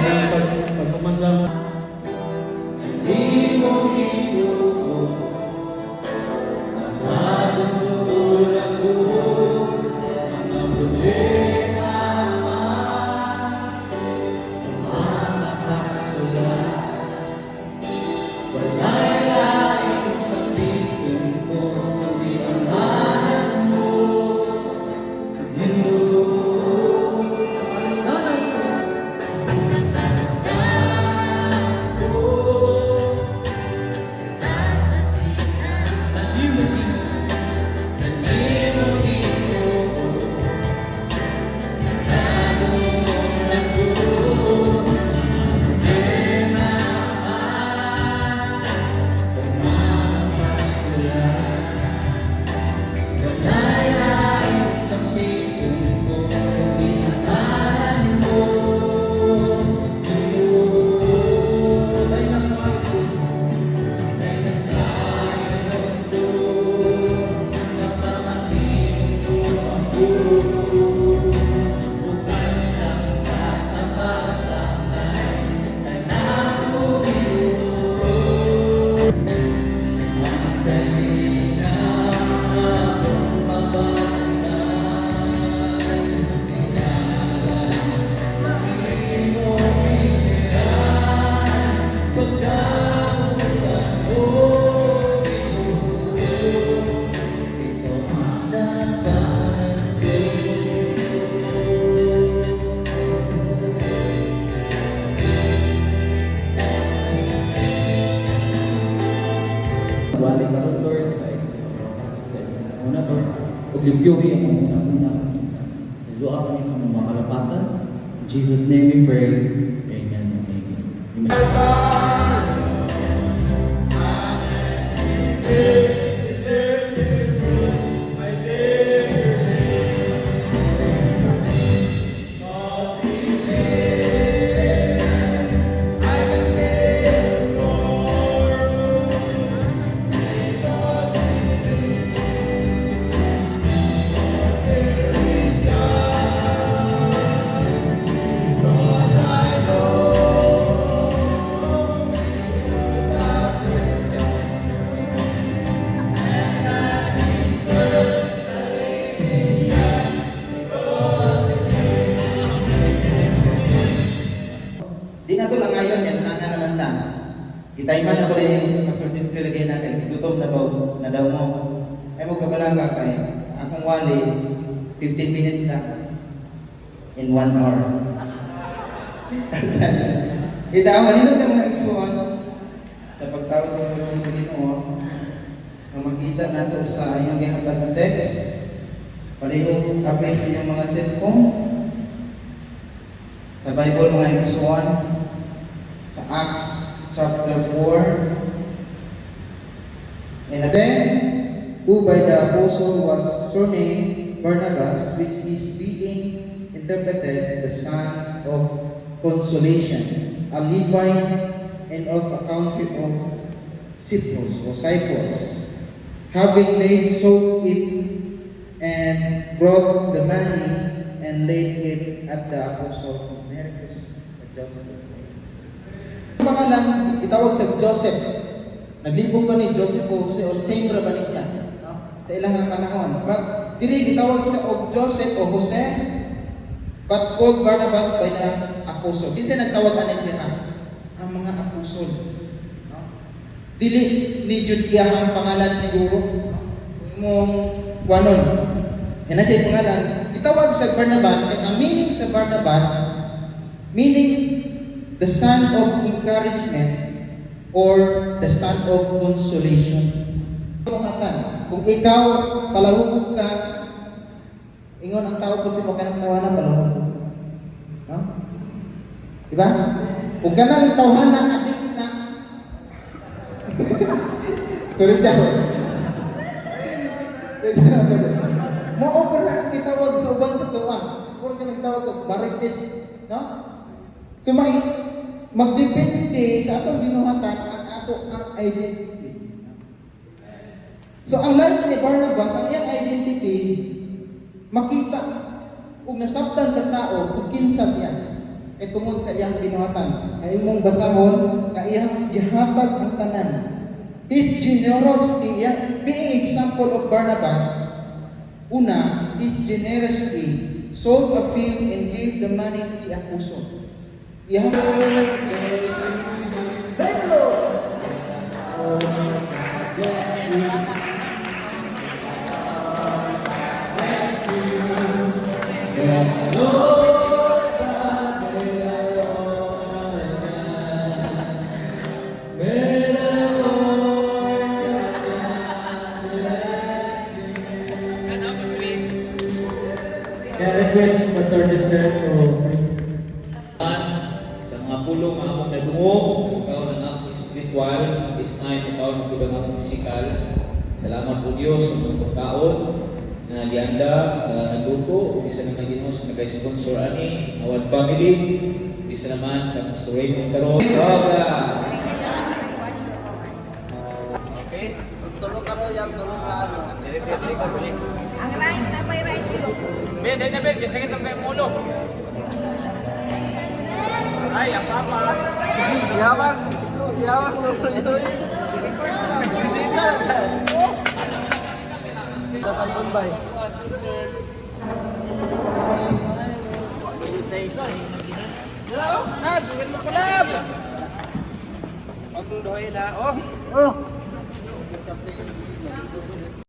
pagpumansa mo. Hindi mo inuupo, natutulak ko ang mabuti na naman. Mga kapsulat, wala'y laing sa piling ko, kundi ang hanan mo. Wali ka ron, Lord, sa una, Lord, uglibyohi ang una sa luha kami sa mga kalapasan. In Jesus' name we pray. Amen and amen. Di na ito lang ngayon, yan lang nga naman ta. Itayman na pala yung Pastor Jessica lagay na kay gutom na daw mo. Ay mo kabalaga kay akong wali, 15 minutes lang. In 1 hour. Ita, malinod ang mga igsuon sa pagtawag sa mga sa Ginoo na makita nato sa iyong gihatag na text. Palihog apres sa iyong mga cellphone. Sa Bible mga igsuon, sa Acts chapter 4. And then, who by the apostle was surnamed Barnabas, which is being interpreted the son of consolation, a Levite and of a country of Cyprus, having laid sold it and brought the money and laid it at the apostle. Ang pangalan, itawag sa Joseph. Naglibog ko ni Joseph o Saint Rabanis yan, no? Sa ilang panahon. But diri itawag sa Joseph o Jose, but called Barnabas by the apostle. Kinsa nagtawag ani siya? Ang mga apostol. No? Dili ni Jud iyang pangalan siguro. Imong kuanon. Yan na siya pangalan. Itawag sa Barnabas, kay ang meaning sa Barnabas, meaning the son of encouragement or the son of consolation. Kung ikaw palahubog ka, ingon ang tawag ko sa mga kanang tawanan palahubog. No? Diba? Kung kanang tawanan adik na sorry tiyan. Mo-offer na ang itawag sa uban sa tuwa. Kung kanang tawag ko baritis, no? So magdepende sa atong binuhatan ang ato ang identity. So ang life ni Barnabas, ang iyang identity, makita ug nasabtan sa tao kung kinsa siya. kay tungod sa iyang binuhatan. Kay imong basahon, kay iyang gihatag ang tanan. His generosity, being example of Barnabas, una, his generosity sold a field and gave the money to the apostle. Iyang Kaya request Pastor Jester to sa mga pulong ang among nadungog, ikaw na among spiritual, this time ikaw na pulong among physical. Salamat po Diyos sa mga pagkaon na gianda sa nagluto, isa naman Ginoo sa nag-sponsor ani, our family, isa naman kang Pastor Raymond karon. Okay. tulong karo yang tulong karo. Ang rice, napay rice yun. Ben, dahil na Ben, kasi kita kayo mulo. Ay, ang papa. Yawang luloy. Bisita na. Ah, duwin mo kulab. Pagdudoy na, oh. Oh.